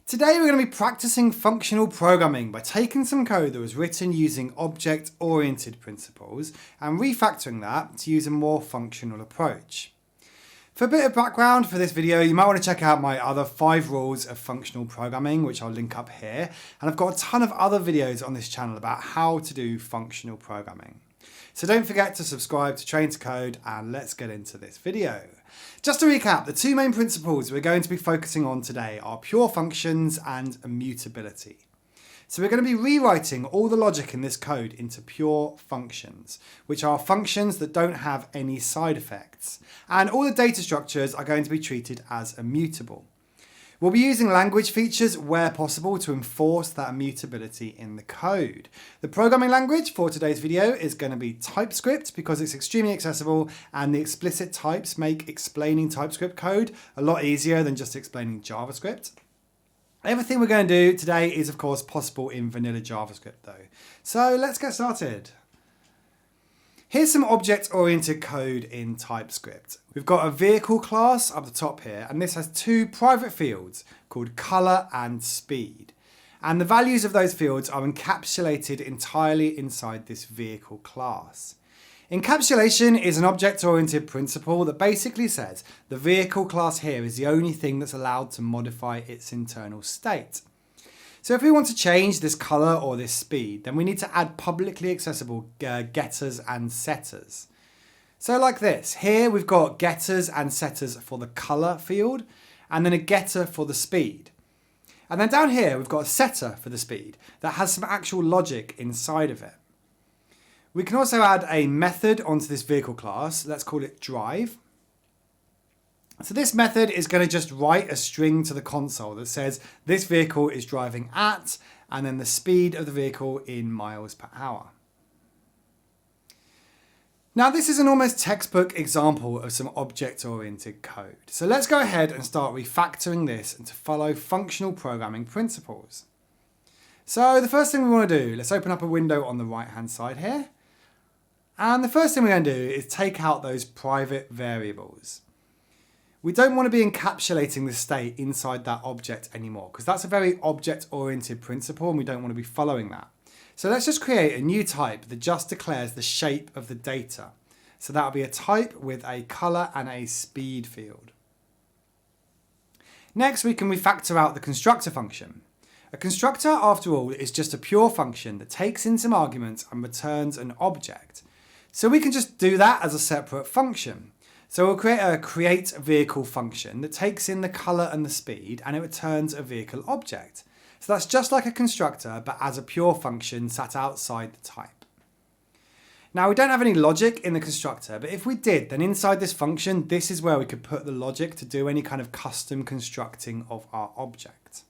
Today we're going to be practicing functional programming by taking some code that was written using object-oriented principles and refactoring that to use a more functional approach. For a bit of background for this video, you might want to check out my other 5 rules of functional programming, which I'll link up here. And I've got a ton of other videos on this channel about how to do functional programming. So don't forget to subscribe to Train to Code, and let's get into this video. Just to recap, the 2 main principles we're going to be focusing on today are pure functions and immutability. So we're going to be rewriting all the logic in this code into pure functions, which are functions that don't have any side effects. And all the data structures are going to be treated as immutable. We'll be using language features where possible to enforce that immutability in the code. The programming language for today's video is going to be TypeScript because it's extremely accessible, and the explicit types make explaining TypeScript code a lot easier than just explaining JavaScript. Everything we're going to do today is of course possible in vanilla JavaScript though. So let's get started. Here's some object-oriented code in TypeScript. We've got a vehicle class up the top here, and this has 2 private fields called color and speed. And the values of those fields are encapsulated entirely inside this vehicle class. Encapsulation is an object-oriented principle that basically says the vehicle class here is the only thing that's allowed to modify its internal state. So if we want to change this color or this speed, then we need to add publicly accessible getters and setters. So like this, here we've got getters and setters for the color field, and then a getter for the speed. And then down here, we've got a setter for the speed that has some actual logic inside of it. We can also add a method onto this vehicle class. Let's call it drive. So this method is going to just write a string to the console that says this vehicle is driving at, and then the speed of the vehicle in miles per hour. Now this is an almost textbook example of some object-oriented code. So let's go ahead and start refactoring this and to follow functional programming principles. So the first thing we want to do, let's open up a window on the right-hand side here. And the first thing we're going to do is take out those private variables. We don't want to be encapsulating the state inside that object anymore because that's a very object-oriented principle and we don't want to be following that. So let's just create a new type that just declares the shape of the data. So that'll be a type with a color and a speed field. Next, we can refactor out the constructor function. A constructor, after all, is just a pure function that takes in some arguments and returns an object. So we can just do that as a separate function. So we'll create a create vehicle function that takes in the color and the speed, and it returns a vehicle object. So that's just like a constructor, but as a pure function sat outside the type. Now we don't have any logic in the constructor, but if we did, then inside this function, this is where we could put the logic to do any kind of custom constructing of our object.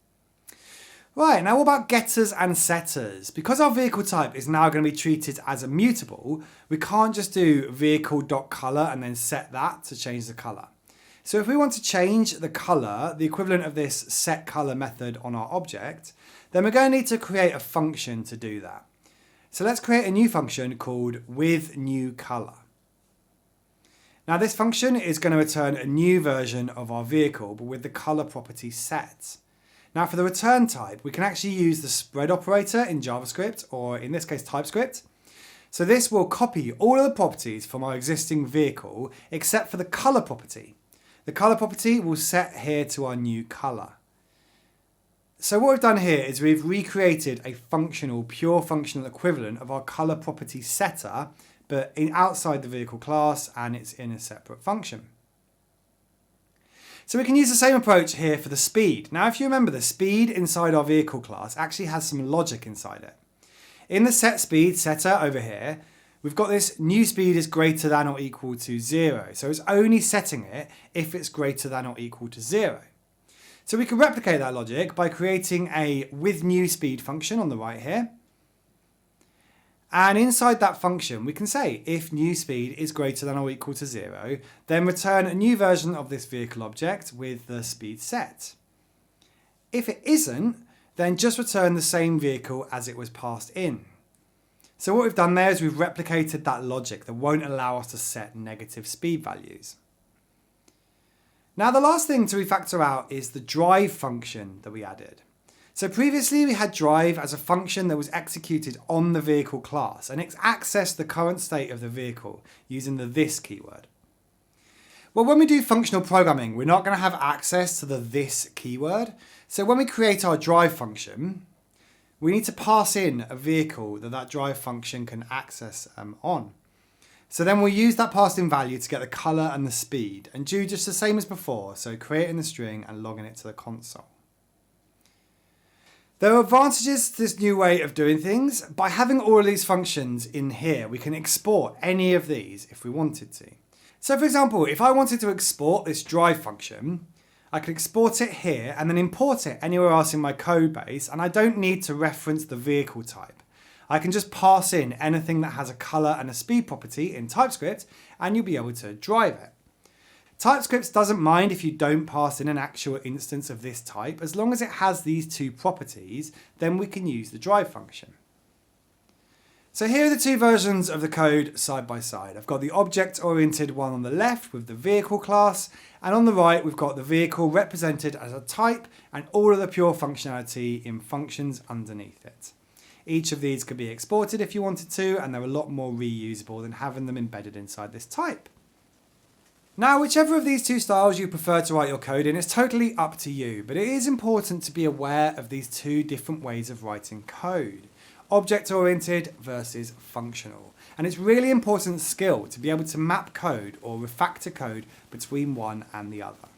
Right, now what about getters and setters? Because our vehicle type is now going to be treated as immutable, we can't just do vehicle.color and then set that to change the color. So if we want to change the color, the equivalent of this setColor method on our object, then we're going to need to create a function to do that. So let's create a new function called withNewColor. Now this function is going to return a new version of our vehicle, but with the color property set. Now for the return type, we can actually use the spread operator in JavaScript, or in this case TypeScript. So this will copy all of the properties from our existing vehicle, except for the color property. The color property will set here to our new color. So what we've done here is we've recreated a functional, pure functional equivalent of our color property setter, but outside the vehicle class, and it's in a separate function. So we can use the same approach here for the speed. Now if you remember, the speed inside our vehicle class actually has some logic inside it. In the setSpeed setter over here, we've got this new speed is greater than or equal to 0. So it's only setting it if it's greater than or equal to 0. So we can replicate that logic by creating a withNewSpeed function on the right here. And inside that function, we can say if new speed is greater than or equal to 0, then return a new version of this vehicle object with the speed set. If it isn't, then just return the same vehicle as it was passed in. So what we've done there is we've replicated that logic that won't allow us to set negative speed values. Now the last thing to refactor out is the drive function that we added. So previously we had drive as a function that was executed on the vehicle class, and it accessed the current state of the vehicle using the this keyword. Well, when we do functional programming, we're not going to have access to the this keyword. So when we create our drive function, we need to pass in a vehicle that drive function can access on. So then we'll use that passed in value to get the color and the speed and do just the same as before. So creating the string and logging it to the console. There are advantages to this new way of doing things. By having all of these functions in here, we can export any of these if we wanted to. So for example, if I wanted to export this drive function, I could export it here and then import it anywhere else in my code base, and I don't need to reference the vehicle type. I can just pass in anything that has a color and a speed property in TypeScript, and you'll be able to drive it. TypeScript doesn't mind if you don't pass in an actual instance of this type. As long as it has these two properties, then we can use the drive function. So here are the two versions of the code side by side. I've got the object-oriented one on the left with the vehicle class, and on the right we've got the vehicle represented as a type and all of the pure functionality in functions underneath it. Each of these could be exported if you wanted to, and they're a lot more reusable than having them embedded inside this type. Now, whichever of these two styles you prefer to write your code in, it's totally up to you, but it is important to be aware of these two different ways of writing code. Object-oriented versus functional. And it's really important skill to be able to map code or refactor code between one and the other.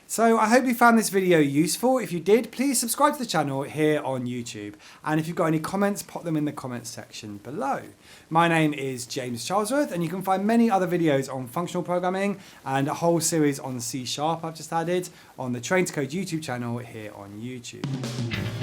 So I hope you found this video useful. If you did, please subscribe to the channel here on YouTube. And if you've got any comments, pop them in the comments section below. My name is James Charlesworth, and you can find many other videos on functional programming and a whole series on C# I've just added on the Train to Code YouTube channel here on YouTube.